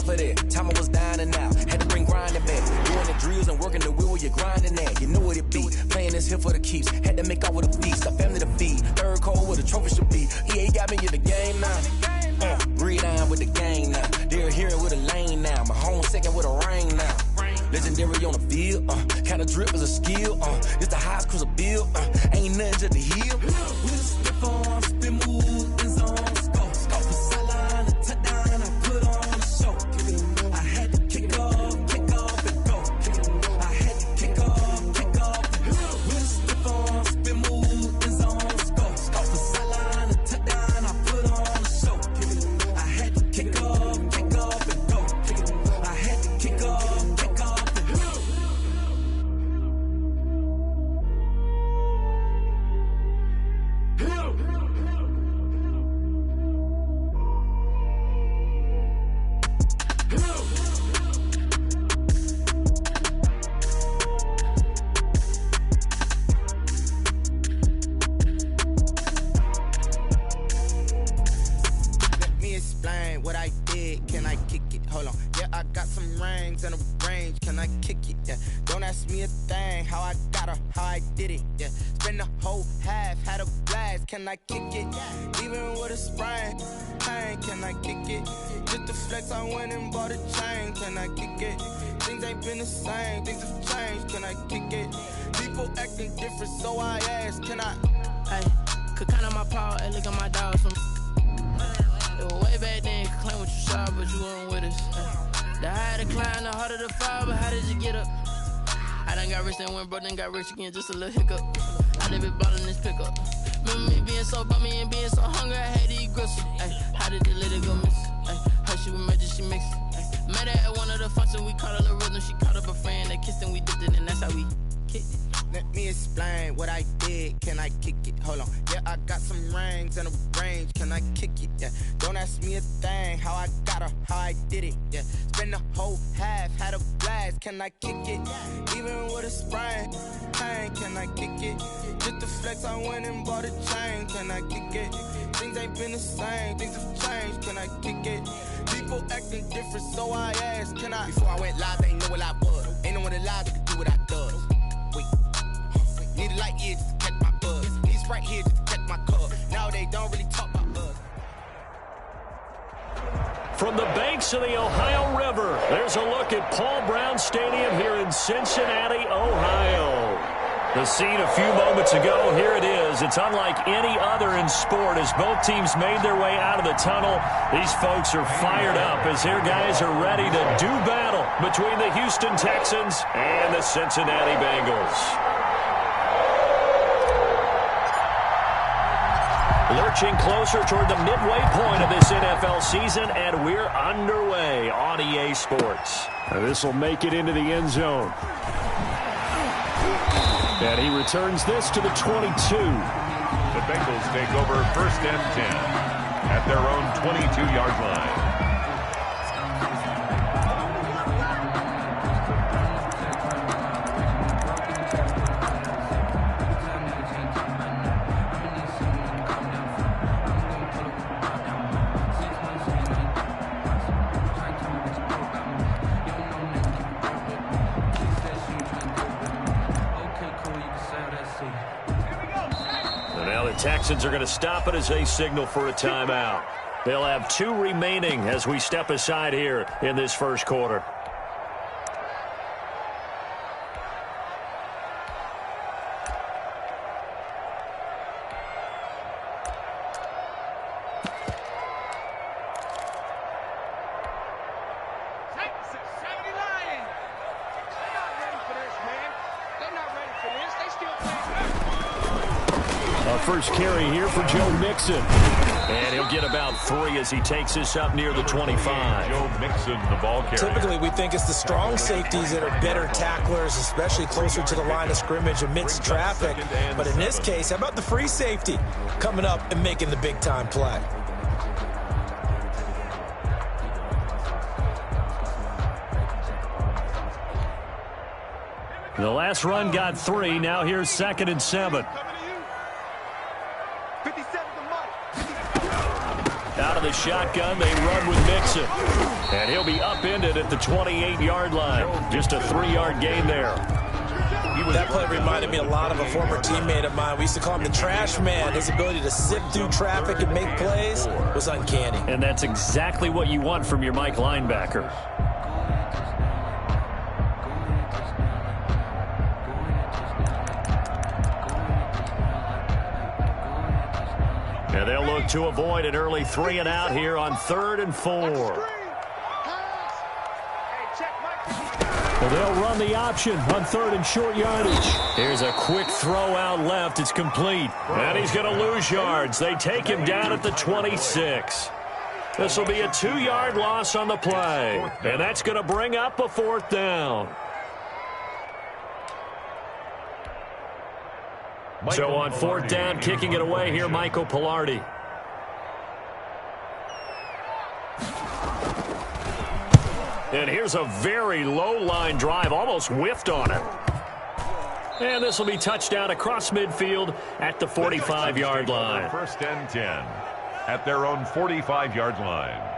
off of that. Time I was down and out. Had to bring grinding back. Doing the drills and working the wheel where you're grinding at. You know what it be. Playing this here for the keeps. Had to make out with a feast. Got family to feed. Third cold where the trophy should be. EA got me in the game now. Breathe on with the game now. They're here with a lane now. My home second with a rain now. Legendary on the field. Kinda drip is a skill. It's the highest cruiser bill. Ain't nothing to the hill. We just slip on, spin move, in zone, scope. Scope for sideline, a touchdown, I put on the show. I had to kick off and go. I had to kick off and go. We just slip on, spin move, in zone, scope. Scope for sideline, a touchdown, I put on the show. I had to kick off and go. I had to kick off. What I did, can I kick it? Hold on, yeah, I got some rings and a range, can I kick it? Yeah, don't ask me a thing, how I got her, how I did it. Yeah, spend the whole half, had a blast, can I kick it? Even with a sprain, pain, can I kick it? Just to flex, I went and bought a chain, can I kick it? Things ain't been the same, things have changed, can I kick it? People acting different, so I asked, can I? Hey, could count on my power, hey, look at my dogs from. Way back then, claim what you saw, but you weren't with us. The higher the climb, the harder the fall, but how did you get up? I done got rich and went broke, then got rich again, just a little hiccup. I live it ballin' this pickup. Remember me being so bummy and being so hungry, I had to eat gristle. How did the lady go miss? Her she was magic, she mixed. Met her at one of the functions, we caught her the rhythm. She caught up a friend, they kissed and we dipped it, and that's how we kicked it. Let me explain what I did, can I kick it? Hold on, yeah, I got some rings and a range, can I kick it? Yeah, don't ask me a thing, how I got her, how I did it. Yeah, spend the whole half, had a blast, can I kick it? Even with a sprain, pain, can I kick it? Just to flex, I went and bought a chain, can I kick it? Things ain't been the same, things have changed, can I kick it? People acting different, so I asked, can I? Before I went live, they ain't know what I was. Ain't no one alive that could do what I does. Wait. Need a light here just to catch my buzz. Need Sprite here just to catch my cup. Now they don't really talk about us. From the banks of the Ohio River, there's a look at Paul Brown Stadium here in Cincinnati, Ohio. The scene a few moments ago, here it is. It's unlike any other in sport as both teams made their way out of the tunnel. These folks are fired up as their guys are ready to do battle between the Houston Texans and the Cincinnati Bengals. Lurching closer toward the midway point of this NFL season, and we're underway on EA Sports. This will make it into the end zone. And he returns this to the 22. The Bengals take over 1st and 10 at their own 22-yard line. Texans are going to stop it as they signal for a timeout. They'll have 2 remaining as we step aside here in this first quarter. First carry here for Joe Mixon. And he'll get about 3 as he takes this up near the 25. Joe Mixon, the ball carrier. Typically, we think it's the strong safeties that are better tacklers, especially closer to the line of scrimmage amidst traffic. But in this case, how about the free safety coming up and making the big-time play? The last run got 3. Now here's 2nd and 7. Out of the shotgun, they run with Mixon. And he'll be upended at the 28-yard line. Just a 3-yard gain there. That play reminded me a lot of a former teammate of mine. We used to call him the trash man. His ability to sift through traffic and make plays was uncanny. And that's exactly what you want from your Mike linebacker. And they'll look to avoid an early 3-and-out here on 3rd and 4. Well, they'll run the option on 3rd and short yardage. Here's a quick throw out left. It's complete. And he's going to lose yards. They take him down at the 26. This will be a 2-yard loss on the play. And that's going to bring up a 4th down. So on 4th down, kicking it away here, Michael Pilardi. And here's a very low line drive, almost whiffed on it. And this will be touchdown across midfield at the 45-yard line. 1st and 10 at their own 45-yard line.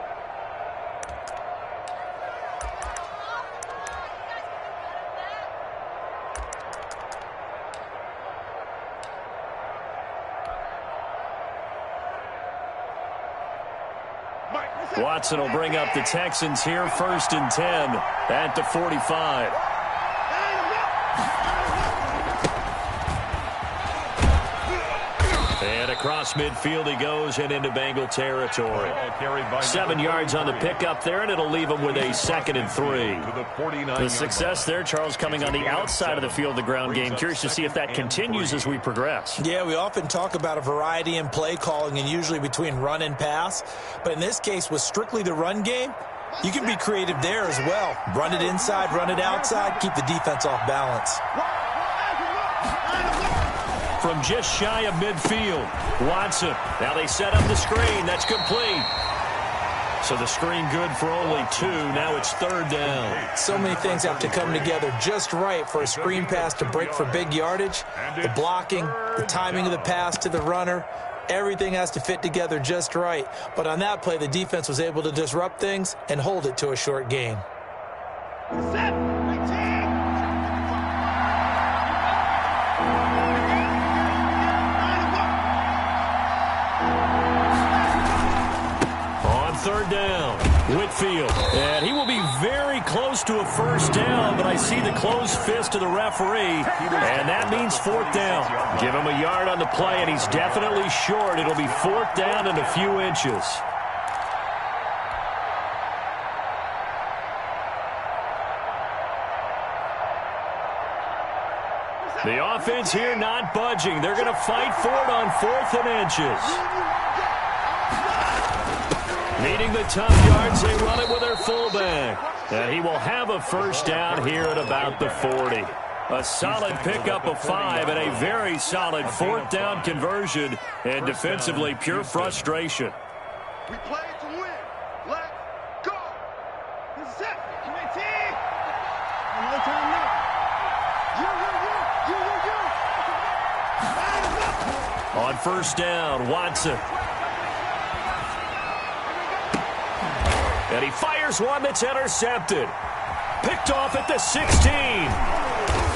Watson will bring up the Texans here, 1st and 10 at the 45. And across midfield he goes and into Bengal territory. 7 yards on the pickup there, and it'll leave him with a 2nd and 3. The success there, Charles, coming on the outside of the field, the ground game. Curious to see if that continues as we progress. Yeah, we often talk about a variety in play calling and usually between run and pass. But in this case, with strictly the run game, you can be creative there as well. Run it inside, run it outside, keep the defense off balance. From just shy of midfield, Watson. Now they set up the screen. That's complete. So the screen good for only 2. Now it's 3rd down. So many things have to come together just right for a screen pass to break for big yardage. The blocking, the timing of the pass to the runner, everything has to fit together just right. But on that play, the defense was able to disrupt things and hold it to a short gain. On 3rd down, Whitfield. And he will be very close to a 1st down, but I see the closed fist of the referee, and that means 4th down. Give him a yard on the play, and he's definitely short. It'll be 4th down and a few inches. The offense here not budging. They're going to fight for it on 4th and inches. Needing the tough yards, they run it with their fullback. And he will have a 1st down here at about the 40. A solid pickup of 5 and a very solid 4th down conversion. And defensively, pure frustration. We play to win. Let's go. This is it. My team. Another time now. You. On 1st down, Watson. And he fires one that's intercepted. Picked off at the 16.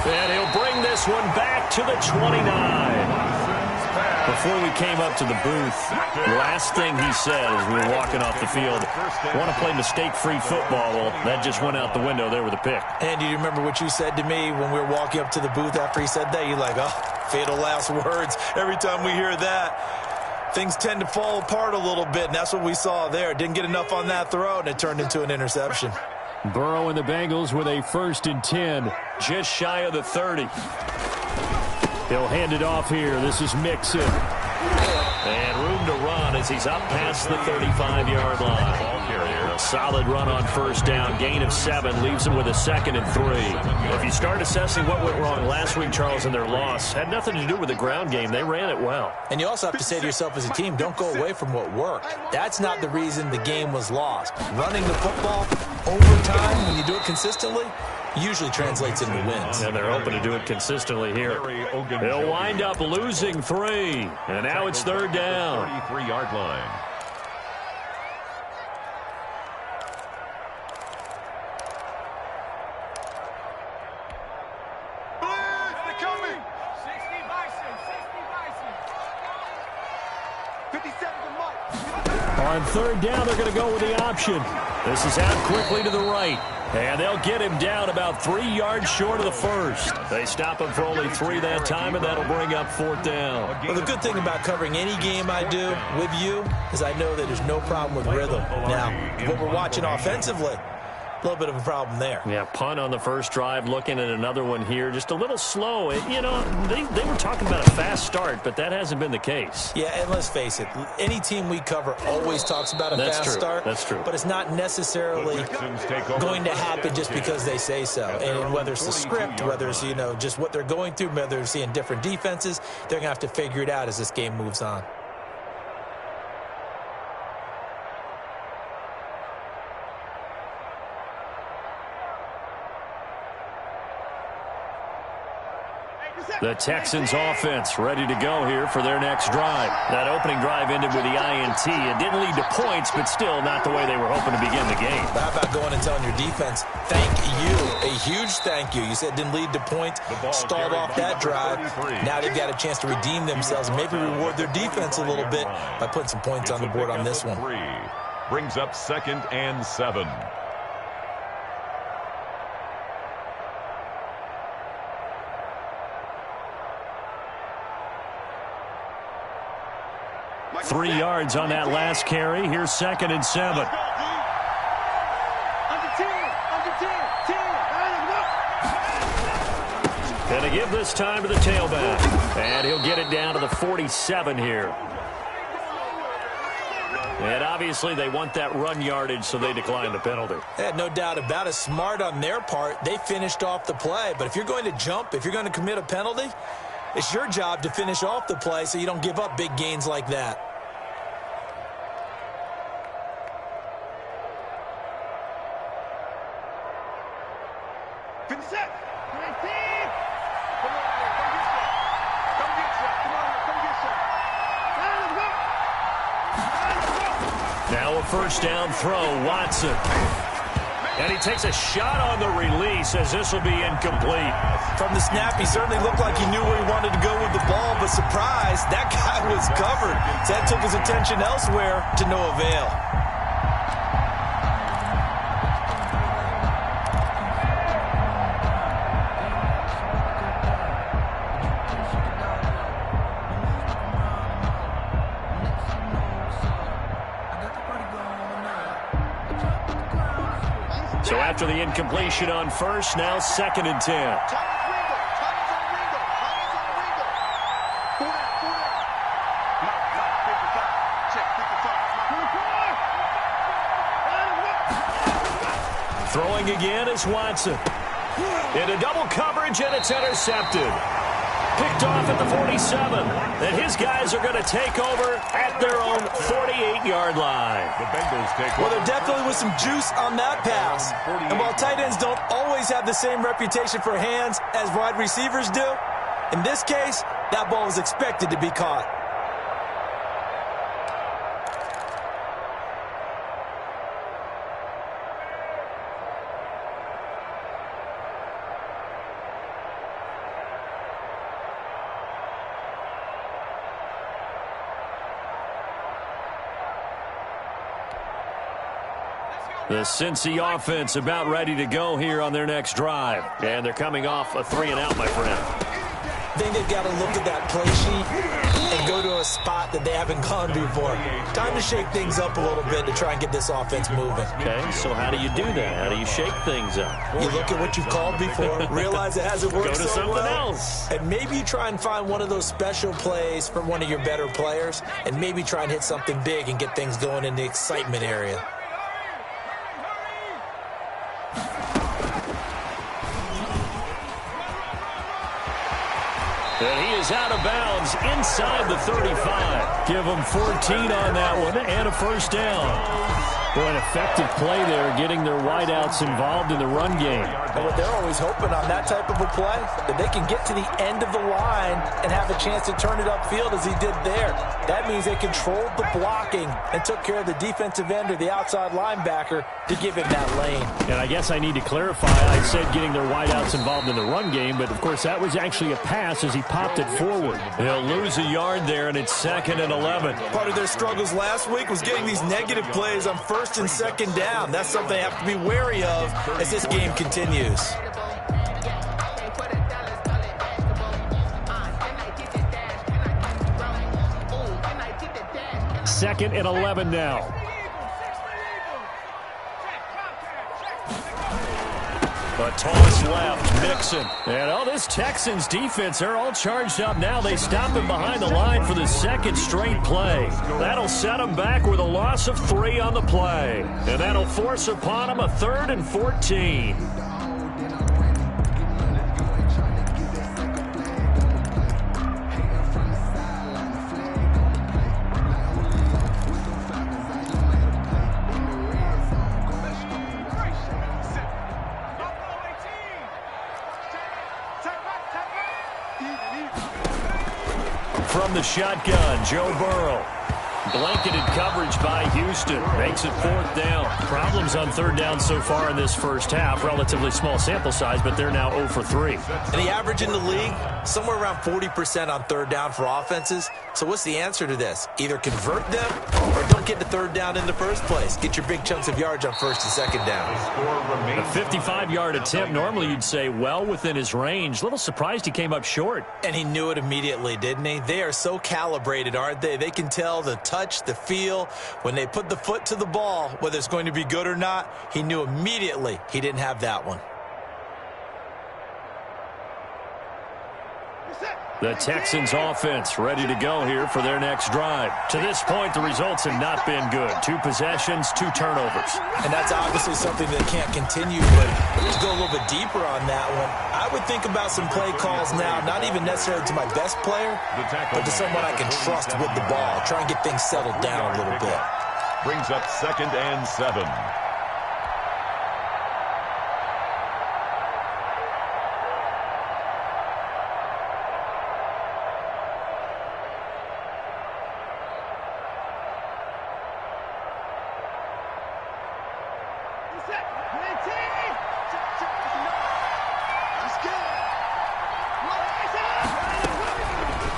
And he'll bring this one back to the 29. Before we came up to the booth, the last thing he said as we were walking off the field, want to play mistake-free football. Well, that just went out the window there with a pick. And do you remember what you said to me when we were walking up to the booth after he said that? You're like, oh, fatal last words. Every time we hear that, things tend to fall apart a little bit, and that's what we saw there. Didn't get enough on that throw, and it turned into an interception. Burrow and the Bengals with a 1st and 10, just shy of the 30. He'll hand it off here. This is Mixon. And room to run as he's up past the 35-yard line. Solid run on 1st down. Gain of 7 leaves him with a 2nd and 3. If you start assessing what went wrong last week, Charles, in their loss, had nothing to do with the ground game. They ran it well. And you also have to say to yourself as a team, don't go away from what worked. That's not the reason the game was lost. Running the football over time, when you do it consistently, usually translates into wins. And they're hoping to do it consistently here. They'll wind up losing 3. And now it's 3rd down. 33-yard line. 50 seconds a mark. On third down, they're going to go with the option. This is out quickly to the right. And they'll get him down about 3 yards short of the first. They stop him for only 3 that time, and that'll bring up fourth down. Well, the good thing about covering any game I do with you is I know that there's no problem with rhythm. Now, what we're watching offensively, a little bit of a problem there. Yeah, punt on the first drive, looking at another one here. Just a little slow. You know, they were talking about a fast start, but that hasn't been the case. Yeah, and let's face it, any team we cover always talks about a fast start. That's true. But it's not necessarily going to happen just because they say so. And whether it's the script, whether it's, you know, just what they're going through, whether they're seeing different defenses, they're going to have to figure it out as this game moves on. The Texans offense ready to go here for their next drive. That opening drive ended with the INT. It didn't lead to points, but still not the way they were hoping to begin the game. How about going and telling your defense, thank you, a huge thank you. You said it didn't lead to points, stalled off that drive. Now they've got a chance to redeem themselves and maybe reward their defense a little bit by putting some points on the board on this one. Brings up 2nd and 7. Three yards on that last carry. Here's 2nd and 7. Under 10, under 10, 10. Going to give this time to the tailback. And he'll get it down to the 47 here. And obviously they want that run yardage, so they decline the penalty. Yeah, no doubt about it. Smart on their part. They finished off the play. But if you're going to jump, if you're going to commit a penalty, it's your job to finish off the play so you don't give up big gains like that. Now a first down throw, Watson. And he takes a shot on the release as this will be incomplete. From the snap, he certainly looked like he knew where he wanted to go with the ball, but surprise, that guy was covered. So that took his attention elsewhere to no avail. So after the incompletion on first, now 2nd and 10. Throwing again is Watson. Into double coverage, and it's intercepted. Picked off at the 47. And his guys are going to take over at their own 48-yard line. The Bengals take over. Well, there definitely was some juice on that pass. And while tight ends don't always have the same reputation for hands as wide receivers do, in this case, that ball was expected to be caught. The Cincy offense about ready to go here on their next drive. And they're coming off a 3-and-out, my friend. I think they've got to look at that play sheet and go to a spot that they haven't gone before. Time to shake things up a little bit to try and get this offense moving. Okay, so how do you do that? How do you shake things up? You look at what you've called before, realize it hasn't worked Go to so something well, else. and maybe you try and find one of those special plays from one of your better players, and maybe try and hit something big and get things going in the excitement area. And he is out of bounds inside the 35. Give him 14 on that one and a first down. Well, an effective play there, getting their wideouts involved in the run game. And they're always hoping on that type of a play, that they can get to the end of the line and have a chance to turn it upfield as he did there. That means they controlled the blocking and took care of the defensive end or the outside linebacker to give him that lane. And I guess I need to clarify, I said getting their wideouts involved in the run game, but of course that was actually a pass as he popped it forward. They'll lose a yard there, and it's 2nd and 11. Part of their struggles last week was getting these negative plays on 1st and 2nd down. That's something they have to be wary of as this game continues. 2nd and 11 now. A toss left, Mixon. And this Texans defense, they're all charged up now. They stop him behind the line for the 2nd straight play. That'll set them back with a loss of 3 on the play. And that'll force upon them a 3rd and 14. From the shotgun, Joe Burrow. Blanketed coverage by Houston. Makes it 4th down. Problems on 3rd down so far in this first half. Relatively small sample size, but they're now 0 for 3. And the average in the league, somewhere around 40% on 3rd down for offenses. So what's the answer to this? Either convert them or don't get the 3rd down in the first place. Get your big chunks of yards on 1st and 2nd down. A 55-yard attempt. Normally you'd say well within his range. Little surprised he came up short. And he knew it immediately, didn't he? They are so calibrated, aren't they? They can tell the touch, the feel. When they put the foot to the ball, whether it's going to be good or not, he knew immediately he didn't have that one. The Texans offense ready to go here for their next drive. To this point, the results have not been good. 2 possessions, 2 turnovers. And that's obviously something that can't continue, but to go a little bit deeper on that one, I would think about some play calls now, not even necessarily to my best player, but to someone I can trust with the ball. Try and get things settled down a little bit. Brings up 2nd and 7.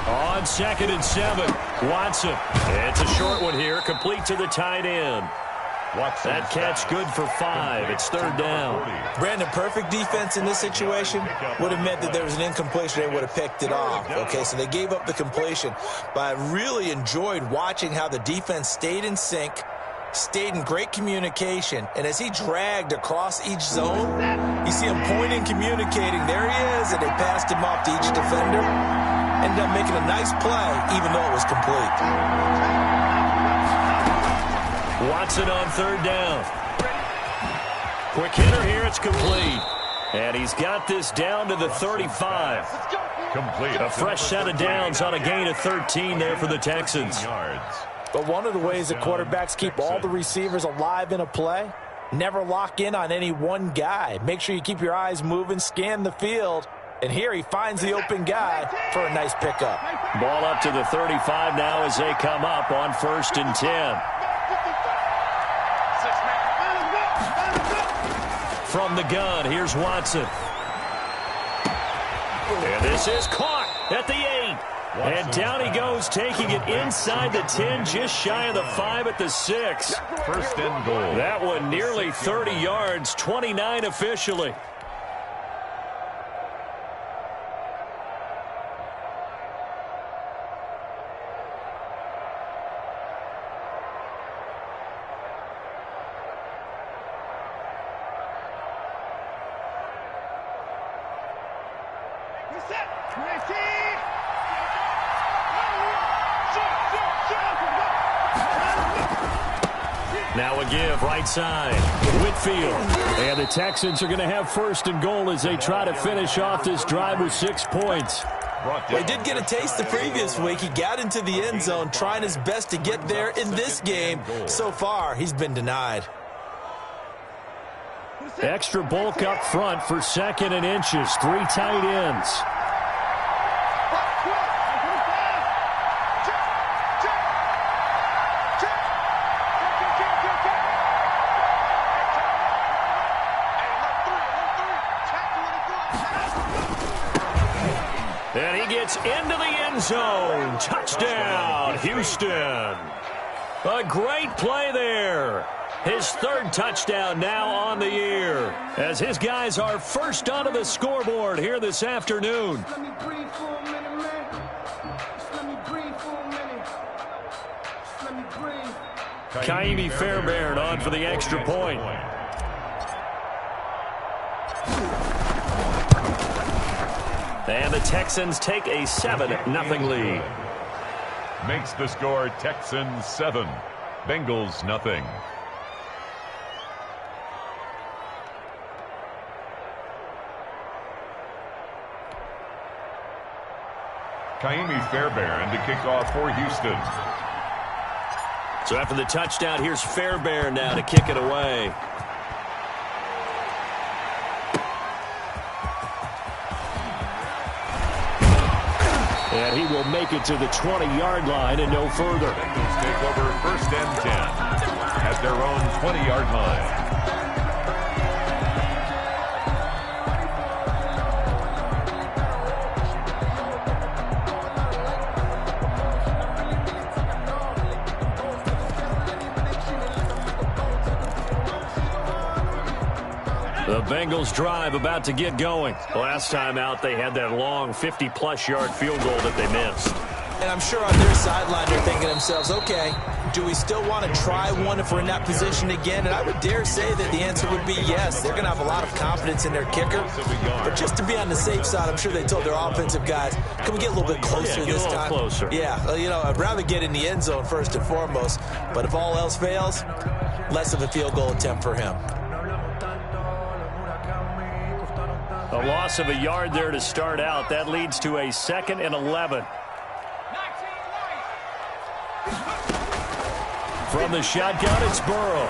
On 2nd and 7, Watson. It's a short one here, complete to the tight end. That catch good for 5. It's 3rd down. Brandon, perfect defense in this situation would have meant that there was an incompletion. They would have picked it off. Okay, so they gave up the completion. But I really enjoyed watching how the defense stayed in sync, stayed in great communication, and as he dragged across each zone, you see him pointing, communicating. There he is, and they passed him off to each defender. Ended up making a nice play, even though it was complete. Watson on 3rd down. Quick hitter here, it's complete. And he's got this down to the 35. Complete. A fresh set of downs on a gain of 13 there for the Texans. But one of the ways that quarterbacks keep all the receivers alive in a play, never lock in on any one guy. Make sure you keep your eyes moving, scan the field. And here he finds the open guy for a nice pickup. Ball up to the 35 now as they come up on 1st and 10. From the gun, here's Watson. And this is caught at the 8. And down he goes, taking it inside the 10, just shy of the 5 at the 6. 1st and goal. That one nearly 30 yards, 29 officially. Now a give, right side. Whitfield. And the Texans are going to have 1st and goal as they try to finish off this drive with 6 points. Well, he did get a taste the previous week. He got into the end zone trying his best to get there in this game. So far, he's been denied. Extra bulk up front for 2nd and inches. 3 tight ends. And he gets into the end zone. Touchdown, Houston. A great play there. His 3rd touchdown now on the year, as his guys are first onto the scoreboard here this afternoon. Let me breathe for a minute, man. Just let me breathe for a minute. Just let me breathe. Kaimi Fairbairn on for the extra point. And the Texans take a 7-0 lead. Makes the score Texans 7, Bengals nothing. Kaimi Fairbairn to kick off for Houston. So after the touchdown, here's Fairbairn now to kick it away. And he will make it to the 20-yard line and no further. Bengals take over 1st and 10 at their own 20-yard line. The Bengals drive about to get going. Last time out, they had that long 50-plus yard field goal that they missed. And I'm sure on their sideline they're thinking to themselves, okay, do we still want to try one if we're in that position again? And I would dare say that the answer would be yes. They're going to have a lot of confidence in their kicker. But just to be on the safe side, I'm sure they told their offensive guys, can we get a little bit closer this time? Closer. Yeah, you know, I'd rather get in the end zone first and foremost. But if all else fails, less of a field goal attempt for him. A loss of a yard there to start out. That leads to a 2nd and 11. From the shotgun, it's Burrow.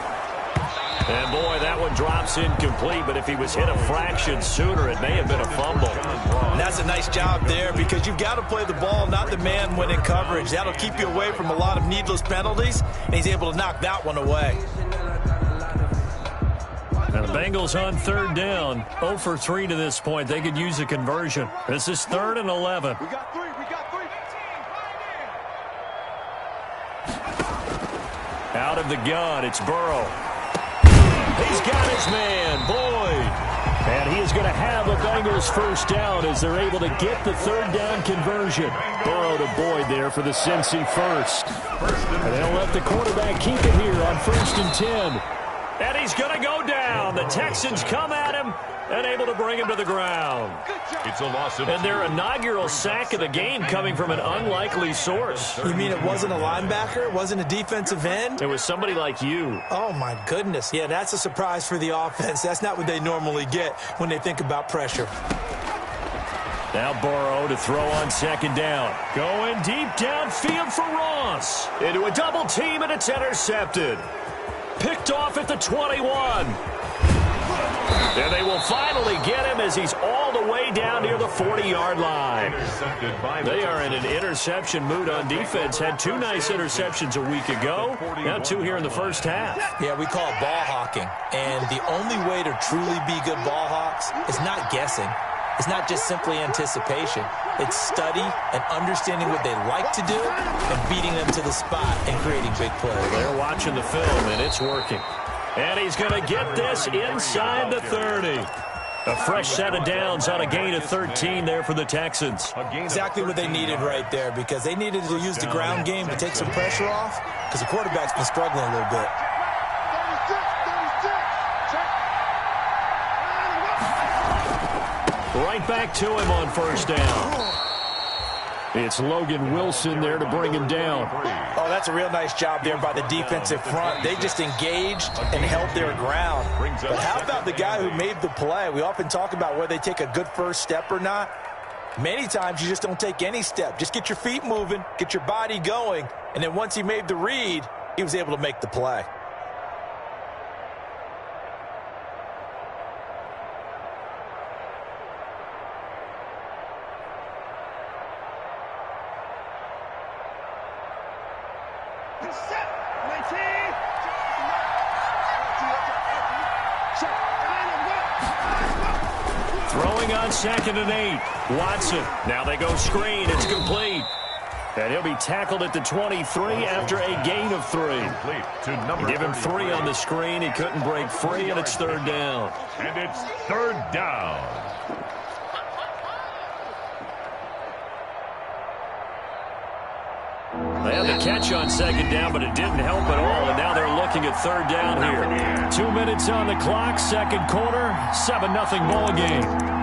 And, boy, that one drops incomplete, but if he was hit a fraction sooner, it may have been a fumble. And that's a nice job there because you've got to play the ball, not the man when in coverage. That'll keep you away from a lot of needless penalties, and he's able to knock that one away. And the Bengals on 3rd down, 0 for 3 to this point. They could use a conversion. This is 3rd and 11. We got 3. Out of the gun, it's Burrow. He's got his man, Boyd. And he is going to have a Bengals 1st down as they're able to get the 3rd down conversion. Burrow to Boyd there for the Cincy 1st. And they'll let the quarterback keep it here on 1st and 10. And he's going to go down. The Texans come at him and able to bring him to the ground. It's a loss of and their inaugural sack of the game coming from an unlikely source. You mean it wasn't a linebacker? It wasn't a defensive end? It was somebody like you. Oh, my goodness. Yeah, that's a surprise for the offense. That's not what they normally get when they think about pressure. Now Burrow to throw on 2nd down. Going deep downfield for Ross. Into a double team, and it's intercepted. Picked off at the 21. And they will finally get him as he's all the way down near the 40-yard line. They are in an interception mood on defense. Had 2 nice interceptions a week ago. Now 2 here in the 1st half. Yeah, we call it ball hawking. And the only way to truly be good ball hawks is not guessing. It's not just simply anticipation. It's study and understanding what they like to do and beating them to the spot and creating big plays. They're watching the film, and it's working. And he's going to get this inside the 30. A fresh set of downs on a gain of 13 there for the Texans. Exactly what they needed right there because they needed to use the ground game to take some pressure off because the quarterback's been struggling a little bit. Right back to him on 1st down. It's Logan Wilson there to bring him down. Oh, that's a real nice job there by the defensive front. They just engaged and held their ground. But how about the guy who made the play? We often talk about whether they take a good first step or not. Many times you just don't take any step. Just get your feet moving, get your body going, and then once he made the read, he was able to make the play. Throwing on 2nd and 8. Watson. Now they go screen. It's complete. And he'll be tackled at the 23 after a gain of 3. Give him 3 on the screen. He couldn't break free, and it's 3rd down. And it's 3rd down. They had the catch on 2nd down, but it didn't help at all, and now they're looking at 3rd down here. 2 minutes on the clock, 2nd quarter, 7-0 ball game.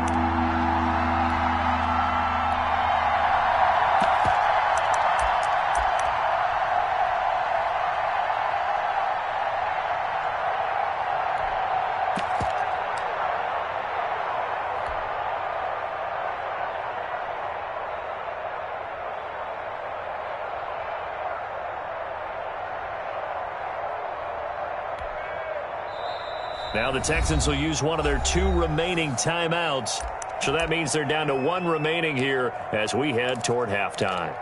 Now the Texans will use one of their 2 remaining timeouts. So that means they're down to 1 remaining here as we head toward halftime.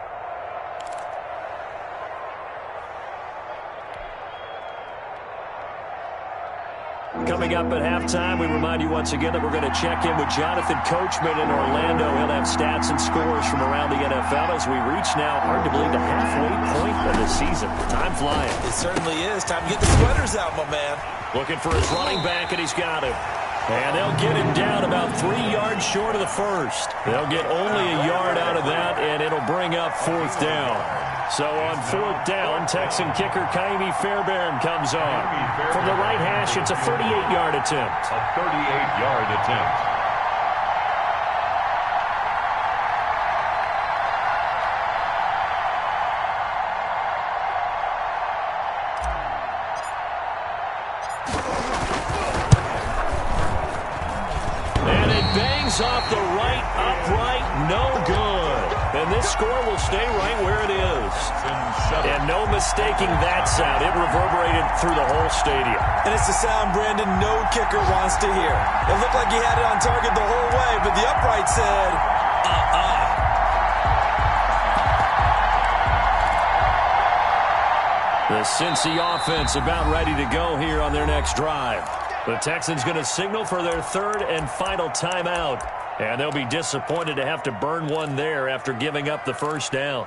Coming up at halftime, we remind you once again that we're going to check in with Jonathan Coachman in Orlando. He'll have stats and scores from around the NFL as we reach now, hard to believe, the halfway point of the season. Time flying. It certainly is. Time to get the sweaters out, my man. Looking for his running back, and he's got him. And they'll get him down about 3 yards short of the first. They'll get only a yard out of that, and it'll bring up 4th down. So on 4th down, Texan kicker Kaimi Fairbairn comes on. From the right hash, it's a 38-yard attempt. A 38-yard attempt. Off the right upright, no good. And this score will stay right where it is. And no mistaking that sound. It reverberated through the whole stadium. And it's the sound, Brandon, no kicker wants to hear. It looked like he had it on target the whole way, but the upright said, The Cincy offense about ready to go here on their next drive. The Texans going to signal for their 3rd and final timeout. And they'll be disappointed to have to burn one there after giving up the first down.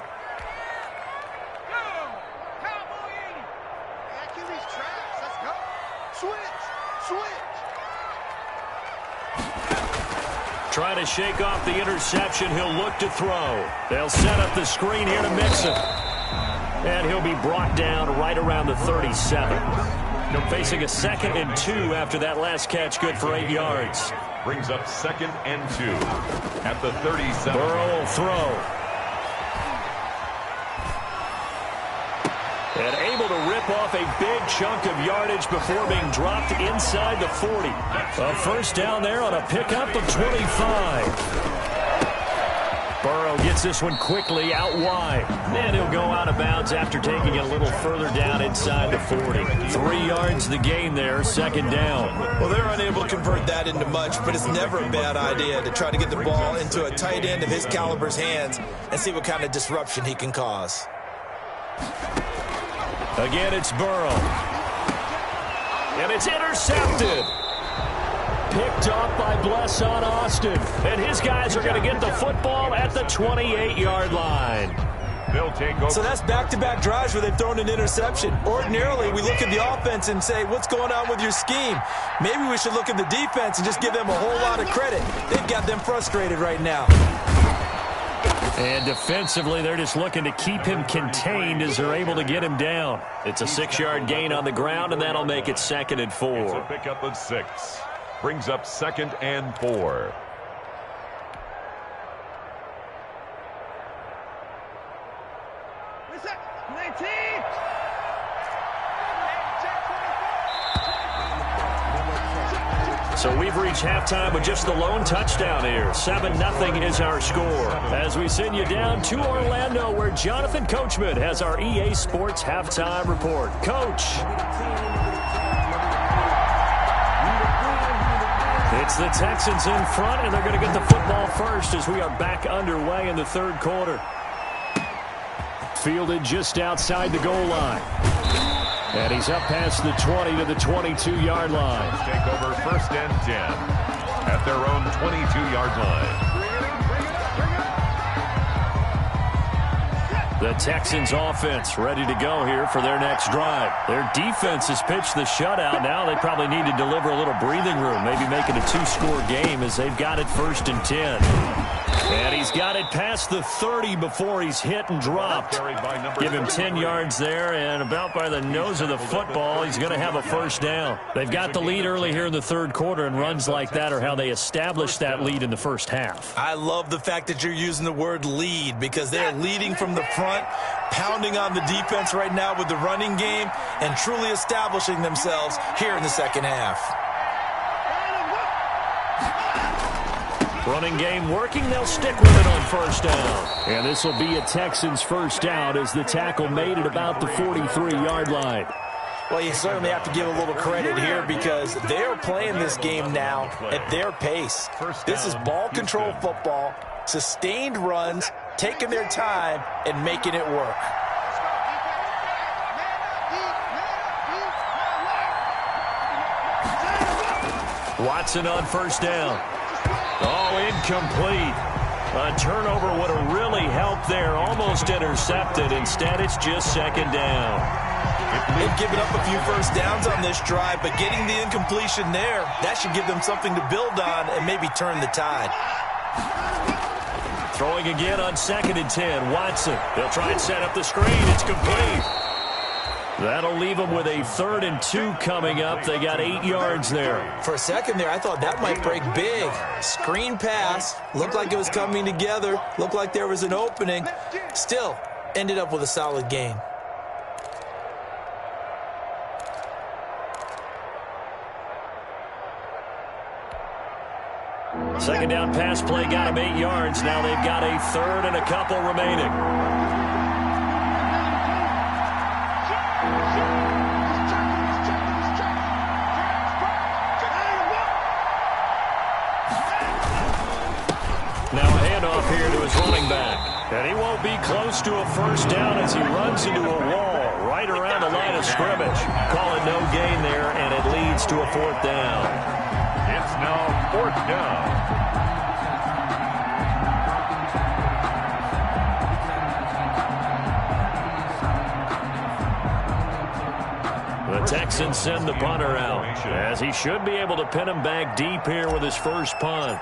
Trying to shake off the interception. He'll look to throw. They'll set up the screen here to mix it. And he'll be brought down right around the 37. Facing a 2nd and 2 after that last catch, good for 8 yards. Brings up 2nd and 2 at the 37. Burrow will throw. And able to rip off a big chunk of yardage before being dropped inside the 40. A first down there on a pickup of 25. Burrow gets this one quickly out wide. And he'll go out of bounds after taking it a little further down inside the 40. 3 yards the gain there, 2nd down. Well, they're unable to convert that into much, but it's never a bad idea to try to get the ball into a tight end of his caliber's hands and see what kind of disruption he can cause. Again, it's Burrow. And it's intercepted. Picked off by Blesson Austin. And his guys are going to get the football at the 28-yard line. They'll take over. So that's back-to-back drives where they've thrown an interception. Ordinarily, we look at the offense and say, what's going on with your scheme? Maybe we should look at the defense and just give them a whole lot of credit. They've got them frustrated right now. And defensively, they're just looking to keep him contained as they're able to get him down. It's a 6-yard gain on the ground, and that'll make it 2nd and 4. It's a pickup of 6. Brings up 2nd and 4. So we've reached halftime with just the lone touchdown here. 7-0 is our score. As we send you down to Orlando, where Jonathan Coachman has our EA Sports halftime report. Coach. It's the Texans in front, and they're going to get the football first as we are back underway in the third quarter. Fielded just outside the goal line. And he's up past the 20 to the 22-yard line. Take over 1st and 10 at their own 22-yard line. The Texans offense ready to go here for their next drive. Their defense has pitched the shutout. Now they probably need to deliver a little breathing room, maybe make it a 2-score game as they've got it 1st and 10. And he's got it past the 30 before he's hit and dropped. Give him 10 yards there, and about by the nose of the football, he's going to have a first down. They've got the lead early here in the third quarter, and runs like that are how they establish that lead in the first half. I love the fact that you're using the word lead because they're leading from the front, pounding on the defense right now with the running game, and truly establishing themselves here in the second half. Running game working. They'll stick with it on first down. And this will be a Texans first down as the tackle made at about the 43-yard line. Well, you certainly have to give a little credit here because they're playing this game now at their pace. This is ball control football, sustained runs, taking their time, and making it work. Watson on first down. Oh, incomplete. A turnover would have really helped there. Almost intercepted. Instead, it's just second down. They've given up a few first downs on this drive, but getting the incompletion there, that should give them something to build on and maybe turn the tide. Throwing again on 2nd and 10. Watson. They'll try and set up the screen. It's complete. That'll leave them with a 3rd and 2 coming up. They got 8 yards there. For a second there, I thought that might break big. Screen pass. Looked like it was coming together. Looked like there was an opening. Still, ended up with a solid gain. Second down pass play got them 8 yards. Now they've got a 3rd and a couple remaining. Here to his running back. And he won't be close to a first down as he runs into a wall right around the line of scrimmage. Call it no gain there, and it leads to a 4th down. It's now 4th down. The Texans send the punter out as he should be able to pin him back deep here with his first punt.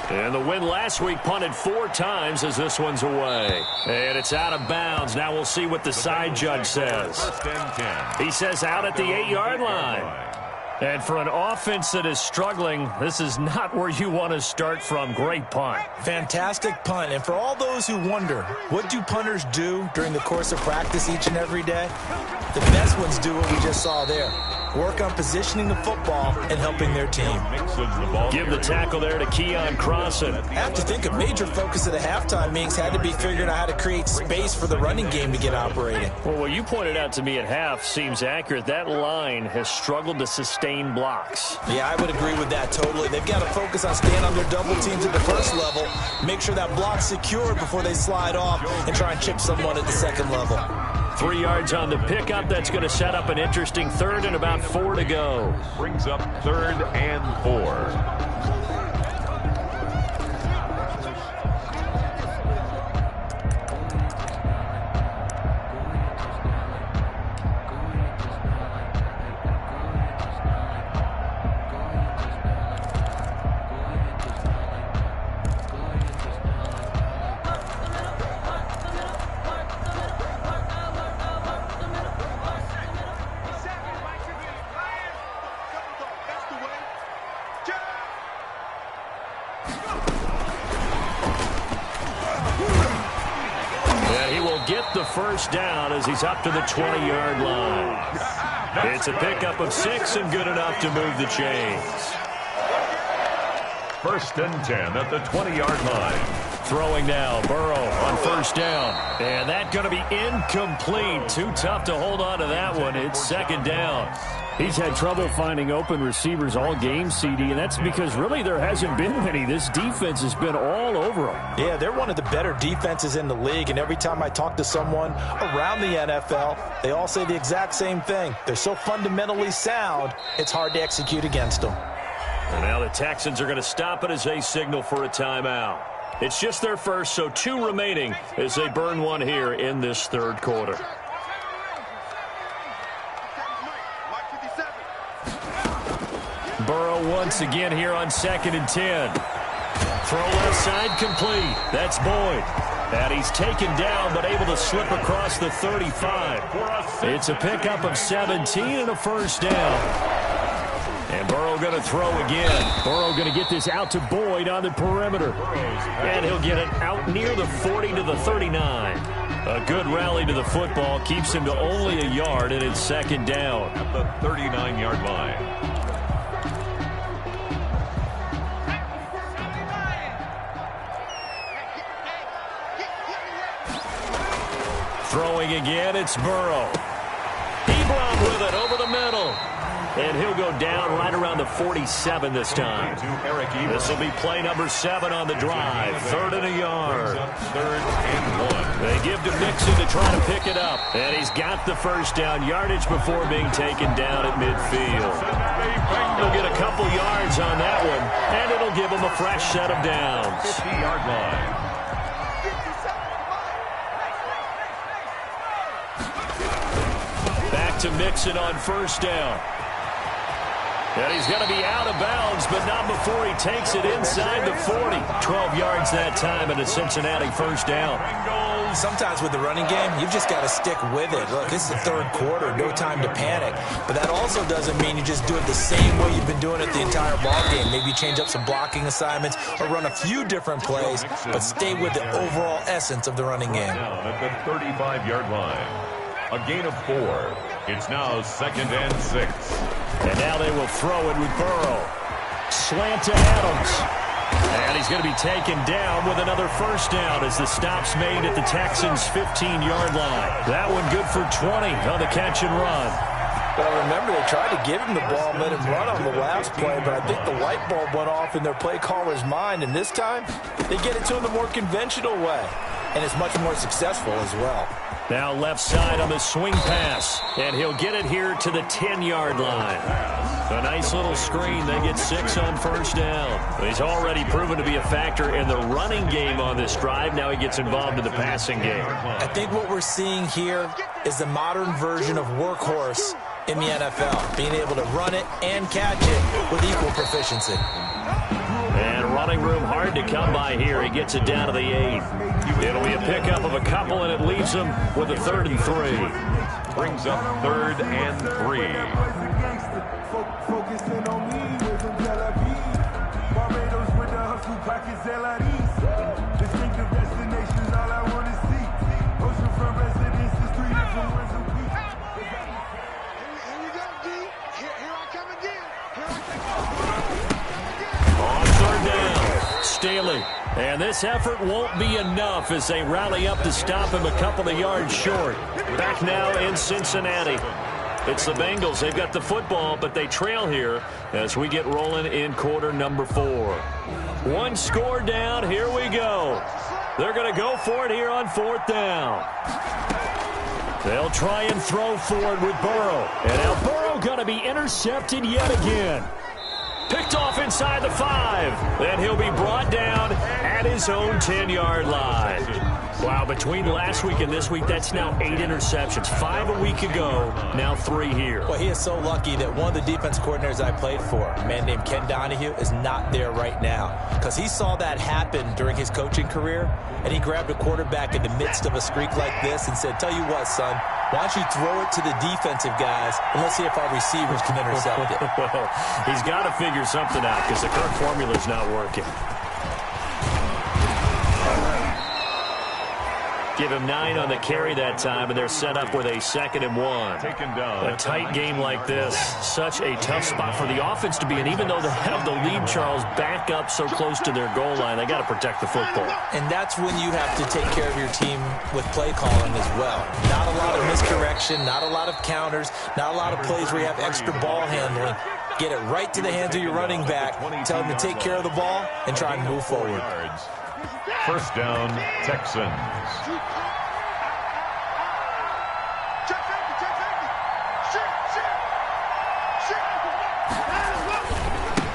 And the win last week punted 4 times as this one's away. And it's out of bounds. Now we'll see what the side judge says. He says out at the 8-yard line. And for an offense that is struggling, this is not where you want to start from. Great punt. Fantastic punt. And for all those who wonder, what do punters do during the course of practice each and every day? The best ones do what we just saw there. Work on positioning the football and helping their team. Give the tackle there to Keon Crossan. I have to think a major focus of the halftime meetings had to be figuring out how to create space for the running game to get operating. Well, what you pointed out to me at half seems accurate. That line has struggled to sustain blocks. Yeah, I would agree with that totally. They've got to focus on staying on their double teams at the first level, make sure that block's secured before they slide off, and try and chip someone at the second level. 3 yards on the pickup. That's going to set up an interesting 3rd and about 4 to go. Brings up 3rd and 4. Get the first down as he's up to the 20-yard line. It's a pickup of 6 and good enough to move the chains. 1st and 10 at the 20-yard line. Throwing now, Burrow on 1st down. And that's going to be incomplete. Too tough to hold on to that one. It's 2nd down. He's had trouble finding open receivers all game, CD, and that's because really there hasn't been many. This defense has been all over them. Yeah, they're one of the better defenses in the league, and every time I talk to someone around the NFL, they all say the exact same thing. They're so fundamentally sound, it's hard to execute against them. And now the Texans are going to stop it as they signal for a timeout. It's just their first, so 2 remaining as they burn one here in this 3rd quarter. Burrow once again here on 2nd and 10. Throw left side complete. That's Boyd. And he's taken down but able to slip across the 35. It's a pickup of 17 and a 1st down. And Burrow going to throw again. Burrow going to get this out to Boyd on the perimeter. And he'll get it out near the 40 to the 39. A good rally to the football keeps him to only a yard, and it's 2nd down. At the 39-yard line. Throwing again, it's Burrow. Ebron with it over the middle. And he'll go down right around the 47 this time. This will be play number 7 on the drive. 3rd and a yard. 3rd and 1. They give to Mixon to try to pick it up. And he's got the 1st down yardage before being taken down at midfield. He'll get a couple yards on that one, and it'll give him a fresh set of downs. 50-yard line. Back to Mixon on 1st down. And he's going to be out of bounds, but not before he takes it inside the 40. 12 yards that time, and a Cincinnati 1st down. Sometimes with the running game, you've just got to stick with it. Look, this is the 3rd quarter, no time to panic. But that also doesn't mean you just do it the same way you've been doing it the entire ball game. Maybe change up some blocking assignments or run a few different plays, but stay with the overall essence of the running game. At the 35-yard line. A gain of 4. It's now 2nd and 6. And now they will throw it with Burrow. Slant to Adams. And he's going to be taken down with another 1st down as the stop's made at the Texans' 15-yard line. That one good for 20 on the catch and run. Well, remember, they tried to give him the ball and let him run on the last play, but I think the light bulb went off in their play caller's mind, and this time they get it to him the more conventional way, and it's much more successful as well. Now left side on the swing pass, and he'll get it here to the 10-yard line. A nice little screen. They get 6 on 1st down. He's already proven to be a factor in the running game on this drive. Now he gets involved in the passing game. I think what we're seeing here is the modern version of workhorse in the NFL, being able to run it and catch it with equal proficiency. And running room hard to come by here. He gets it down to the 8. It'll be a pickup of a couple, and it leaves him with a 3rd and 3. Brings up 3rd and 3. Focusing on me with Tel Aviv. Barbados with the hustle pockets, LREs. Distinctive destinations, all I want to see. Oceanfront residences, 3 different ones a week. Here we go, D. Here I come again. On 3rd down, Staley. And this effort won't be enough as they rally up to stop him a couple of yards short. Back now in Cincinnati. It's the Bengals. They've got the football, but they trail here as we get rolling in quarter number 4. 1 score down. Here we go. They're going to go for it here on 4th down. They'll try and throw for it with Burrow. And now Burrow going to be intercepted yet again. Picked off inside the 5. Then he'll be brought down at his own 10-yard line. Wow, between last week and this week, that's now 8 interceptions. 5 a week ago, now 3 here. Well, he is so lucky that one of the defense coordinators I played for, a man named Ken Donahue, is not there right now. Because he saw that happen during his coaching career, and he grabbed a quarterback in the midst of a streak like this and said, tell you what, son, why don't you throw it to the defensive guys, and let's see if our receivers can intercept it. Well, he's got to figure something out because the current formula's not working. Give him 9 on the carry that time, and they're set up with a 2nd and 1. Taken down. A tight game like this, such a tough spot for the offense to be in. Even though they have the lead, Charles, back up so close to their goal line, they got to protect the football. And that's when you have to take care of your team with play calling as well. Not a lot of misdirection, not a lot of counters, not a lot of plays where you have extra ball handling. Get it right to the hands of your running back, tell him to take care of the ball, and try and move forward. First down, Texans.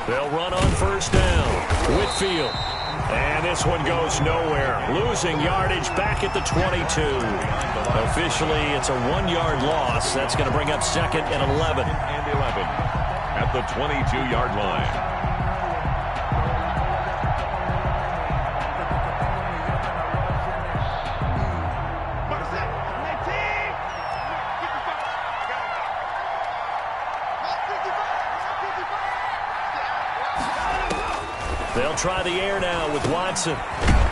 They'll run on first down. Whitfield. And this one goes nowhere. Losing yardage back at the 22. Officially, it's a 1-yard loss. That's going to bring up 2nd and 11. And 11 at the 22-yard line. They'll try the air now with Watson.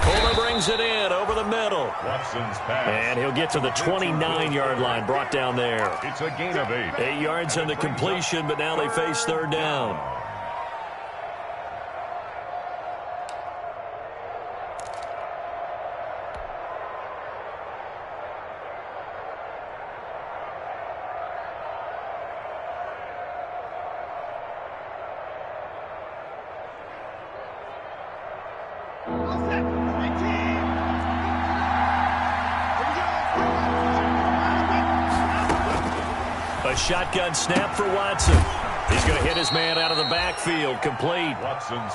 Coleman brings it in over the middle. Watson's pass. And he'll get to the 29-yard line, brought down there. It's a gain of 8. 8 yards on the completion, but now they face 3rd down. A shotgun snap for Watson. He's going to hit his man out of the backfield, complete.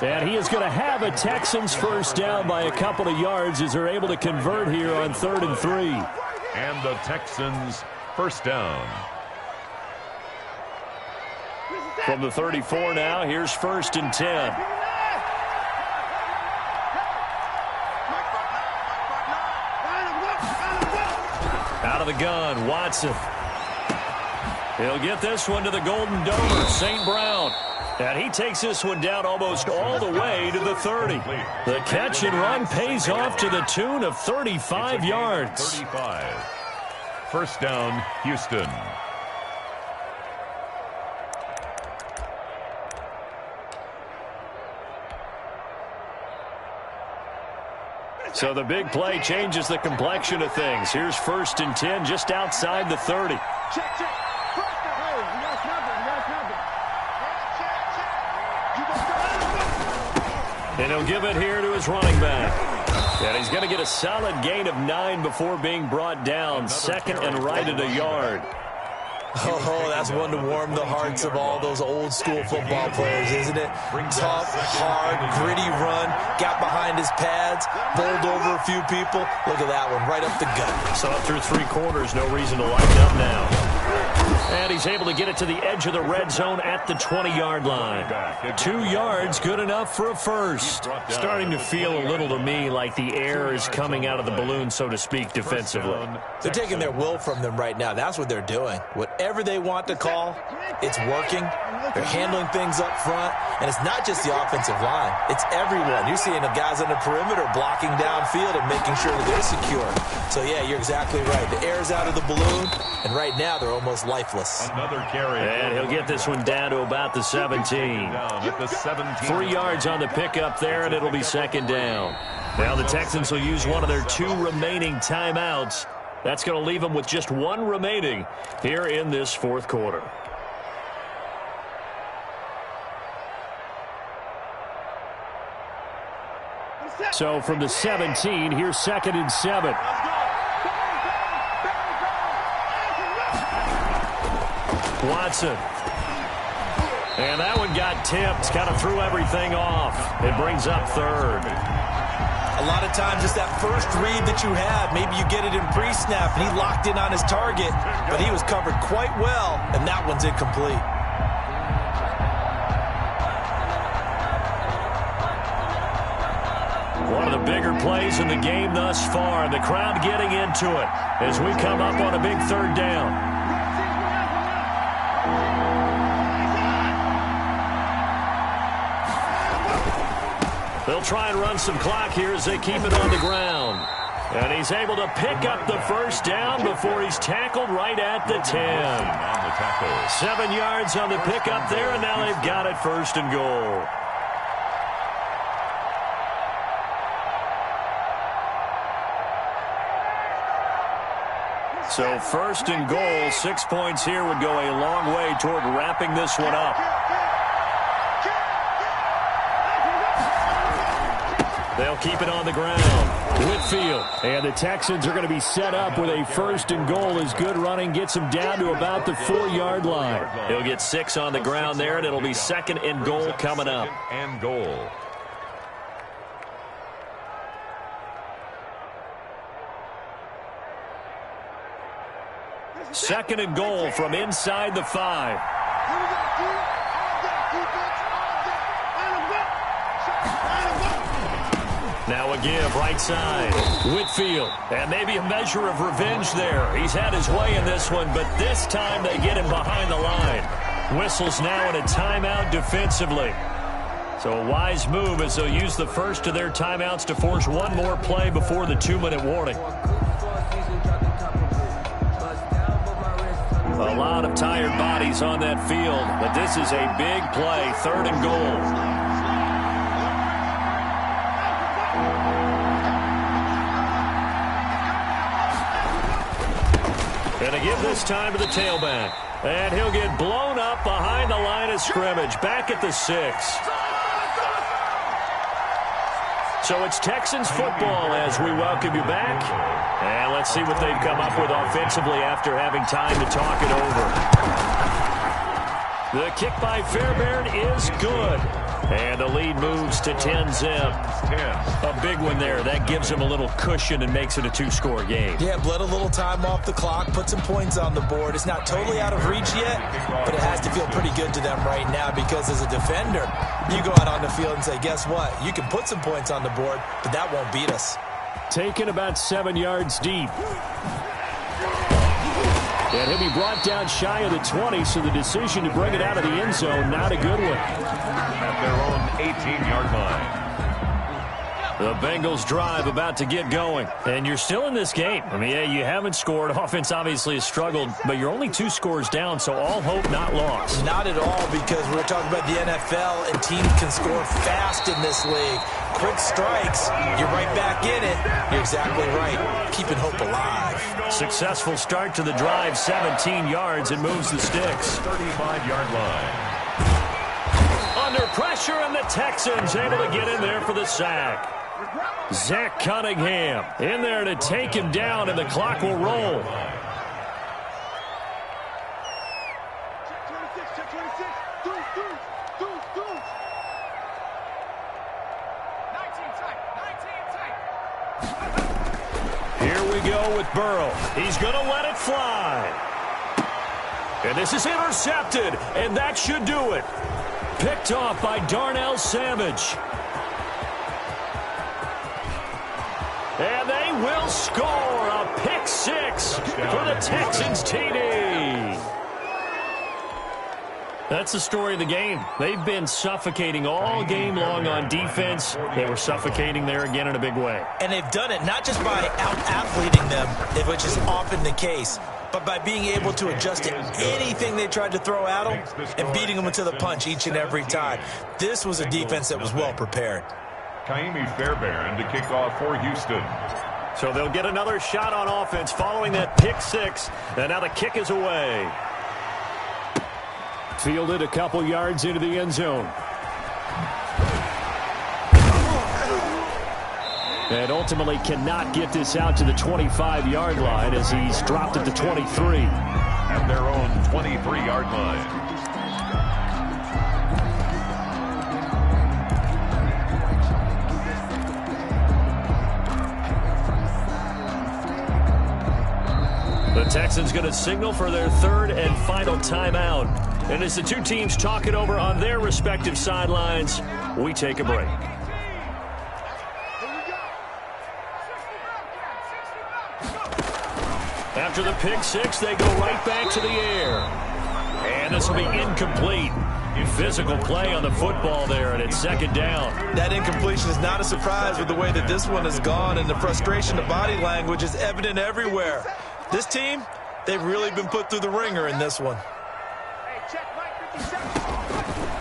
And he is going to have a Texans first down by a couple of yards as they're able to convert here on 3rd and 3. And the Texans first down. From the 34 now, here's 1st and 10. Out of the gun, Watson. He'll get this one to the Golden Domer, St. Brown. And he takes this one down almost all the way to the 30. The catch and run pays off to the tune of 35 yards. 35. First down, Houston. So the big play changes the complexion of things. Here's 1st and 10 just outside the 30. Check. And he'll give it here to his running back. And he's going to get a solid gain of 9 before being brought down. 2nd and right at a yard. Oh, that's one to warm the hearts of all those old school football players, isn't it? Tough, hard, gritty run, got behind his pads, bowled over a few people. Look at that one, right up the gut. So up through 3 quarters, no reason to lighten up now. And he's able to get it to the edge of the red zone at the 20-yard line. 2 yards, good enough for a first. Starting to feel a little to me like the air is coming out of the balloon, so to speak, defensively. They're taking their will from them right now. That's what they're doing. Whatever they want to call, it's working. They're handling things up front. And it's not just the offensive line. It's everyone. You're seeing the guys on the perimeter blocking downfield and making sure that they're secure. So, yeah, you're exactly right. The air's out of the balloon, and right now they're almost lifeless. Another carry. And he'll get this one down to about the 17. 3 yards on the pickup there, and it'll be 2nd down. Now the Texans will use one of their 2 remaining timeouts. That's going to leave them with just 1 remaining here in this 4th quarter. So from the 17, here's 2nd and 7. Watson. And that one got tipped, kind of threw everything off. It brings up 3rd. A lot of times it's that first read that you have. Maybe you get it in pre-snap, and he locked in on his target, but he was covered quite well, and that one's incomplete. One of the bigger plays in the game thus far. The crowd getting into it as we come up on a big 3rd down. They'll try and run some clock here as they keep it on the ground. And he's able to pick up the first down before he's tackled right at the 10. 7 yards on the pickup there, and now they've got it 1st and goal. So 1st and goal, 6 points here would go a long way toward wrapping this one up. They'll keep it on the ground. Whitfield. And the Texans are going to be set up with a 1st and goal as good running gets him down to about the 4-yard line. He'll get 6 on the ground there, and it'll be 2nd and goal coming up. 2nd and goal. Second and goal from inside the 5. Now a give right side. Whitfield. And maybe a measure of revenge there. He's had his way in this one, but this time they get him behind the line. Whistles now in a timeout defensively. So a wise move as they'll use the first of their timeouts to force one more play before the 2-minute warning. A lot of tired bodies on that field, but this is a big play, 3rd and goal. And a give this time to the tailback. And he'll get blown up behind the line of scrimmage, back at the 6. So it's Texans football as we welcome you back. And let's see what they've come up with offensively after having time to talk it over. The kick by Fairbairn is good. And the lead moves to 10-zip. A big one there. That gives him a little cushion and makes it a 2-score game. Yeah, bled a little time off the clock, put some points on the board. It's not totally out of reach yet, but it has to feel pretty good to them right now because as a defender, you go out on the field and say, guess what? You can put some points on the board, but that won't beat us. Taken about 7 yards deep. And he'll be brought down shy of the 20, so the decision to bring it out of the end zone, not a good one. At their own 18-yard line. The Bengals drive about to get going. And you're still in this game. I mean, yeah, you haven't scored. Offense obviously has struggled, but you're only 2 scores down, so all hope not lost. Not at all, because we're talking about the NFL, and teams can score fast in this league. Quick strikes, you're right back in it. You're exactly right. Keeping hope alive. Successful start to the drive, 17 yards, and moves the sticks. 35-yard line. Under pressure, and the Texans able to get in there for the sack. Zach Cunningham in there to take him down, and the clock will roll. Here we go with Burrow. He's going to let it fly. And this is intercepted, and that should do it. Picked off by Darnell Savage. And they will score a pick 6 for the Texans TD. That's the story of the game. They've been suffocating all game long on defense. They were suffocating there again in a big way. And they've done it not just by out-athleting them, which is often the case, but by being able to adjust to anything they tried to throw at them and beating them into the punch each and every time. This was a defense that was well prepared. Kaimi Fairbairn to kick off for Houston. So they'll get another shot on offense following that pick 6. And now the kick is away. Fielded a couple yards into the end zone. And ultimately cannot get this out to the 25-yard line as he's dropped at the 23. At their own 23-yard line. The Texans going to signal for their 3rd and final timeout. And as the two teams talk it over on their respective sidelines, we take a break. After the pick 6, they go right back to the air. And this will be incomplete. Physical play on the football there, and it's second down. That incompletion is not a surprise with the way that this one has gone, and the frustration of body language is evident everywhere. This team, they've really been put through the ringer in this one.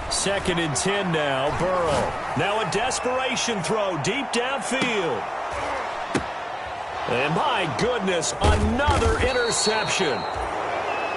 Second and 10 now, Burrow. Now a desperation throw deep downfield. And my goodness, another interception.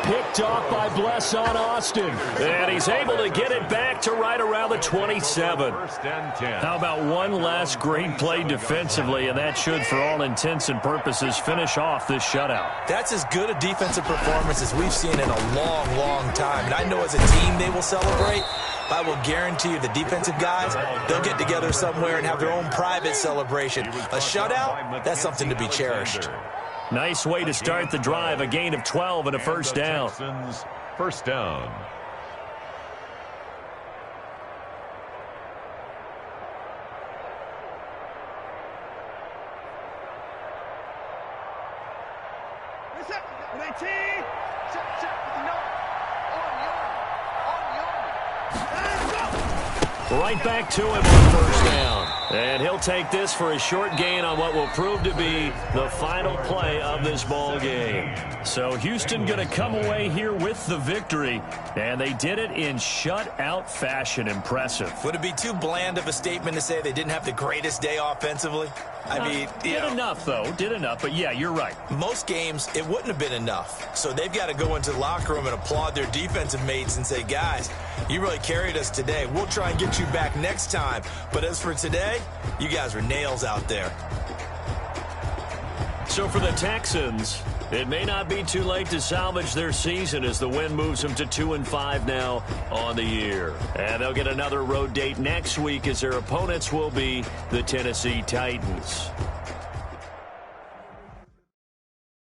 Picked off by Blesson Austin. And he's able to get it back to right around the 27. How about one last great play defensively, and that should, for all intents and purposes, finish off this shutout. That's as good a defensive performance as we've seen in a long, long time. And I know as a team they will celebrate. I will guarantee you the defensive guys, they'll get together somewhere and have their own private celebration. A shutout, that's something to be cherished. Nice way to start the drive, a gain of 12 and a first down. First down. Right back to him on first down. And he'll take this for a short gain on what will prove to be the final play of this ball game. So Houston going to come away here with the victory, and they did it in shutout fashion. Impressive. Would it be too bland of a statement to say they didn't have the greatest day offensively? I mean, did enough, though. Did enough, but yeah, you're right. Most games, it wouldn't have been enough. So they've got to go into the locker room and applaud their defensive mates and say, guys, you really carried us today. We'll try and get you back next time. But as for today, you guys were nails out there. So for the Texans, it may not be too late to salvage their season as the win moves them to 2-5 now on the year. And they'll get another road date next week as their opponents will be the Tennessee Titans.